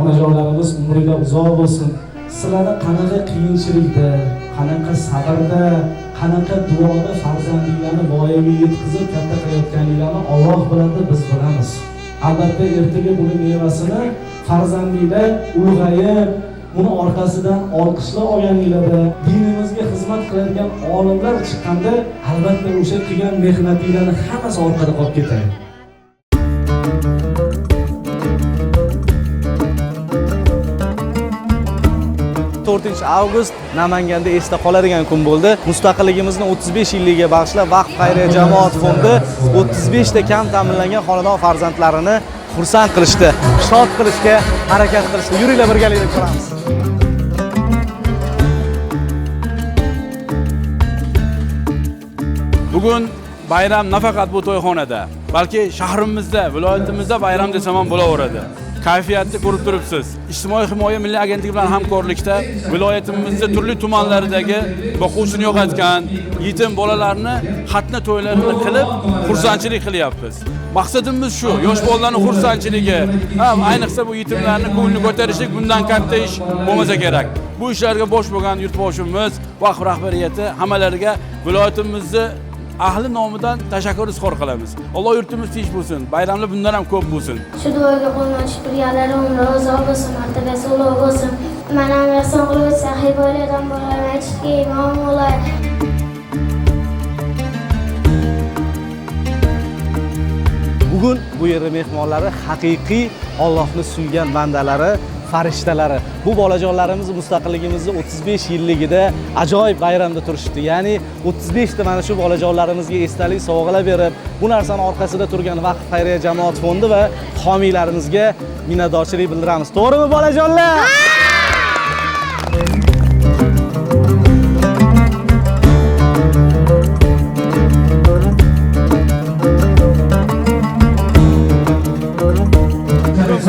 onajonlarimiz umriga uzoq bo'lsin. Sizlarni qanaqa qiyinchilikda, qanaqa sabrda, qanaqa duoda farzandinglarni voyaga yetkazib katta qilayotganinglarni Alloh biladi, biz bilamiz. Albatta ertaga buni mevasini farzandinglar ulg'ayib, buni orqasidan olqishlar olganinglarda, dinimizga xizmat qiladigan olimlar chiqqanda, albatta o'sha qilgan mehnatinglarni hammasi orqada qolib ketadi. 4-avgust Namanganda esda qoladigan kun bo'ldi. Mustaqilligimizni 35 yilligiga bag'ishlab Vaqf xayriya jamoat fondi 35 ta kam ta'minlangan xonadon farzandlarini xursand qilishdi, shod qilishga harakat qilishdi. Yuringlar birgalikda ko'ramiz. Bugun bayram nafaqat bu to'yxonada, balki shahrimizda, viloyatimizda bayram desam ham bo'laveradi. Kayfiyatni ko'rib turibsiz. Ijtimoiy himoya milliy agentligi bilan hamkorlikda viloyatimizda turli tumanlardagi boquvchini yo'qotgan yetim bolalarni xatna to'ylarini qilib xursandchilik qilyapmiz. Maqsadimiz shu, yosh bolalarning xursandchiligi, ayniqsa bu yetimlarning ko'nglini ko'tarishlik bundan katta ish bo'lmasa kerak. Bu ishlarga bosh bo'lgan yurtboshimiz, vaqf rahbariyati hammalariga viloyatimizni ahli nomidan tashakkur izhor qilamiz. Alloh yurtimiz tinch bo'lsin, bayramlar bundan ham ko'p bo'lsin. Shu duoga qo'llanishib turganlar umri uzoq bo'lsin, martabasi ulug' bo'lsin. Men ham sog'lik, sahiy bo'ladan bo'laman, aytishga imom bo'lay. Bugun bu yerda mehmonlari haqiqiy Allohni suygan bandalari, farishtalari. Bu bolajonlarimiz mustaqilligimizni 35 yilligida ajoyib bayramda turishdi. Ya'ni 35 ta mana shu bolajonlarimizga esdalik sovg'alar berib, bu narsani orqasida turgan Vaqf xayriya jamoat fondi va homiylarimizga minnatdorchilik bildiramiz. To'g'rimi bolajonlar?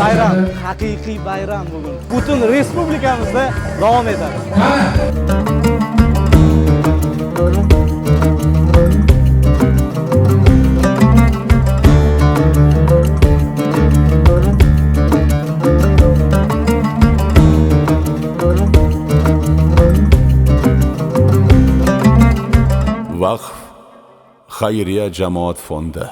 Bayram, haqiqiy bayram bugun. Butun respublikamizda davom etadi. Vaqf xayriya jamoat fondi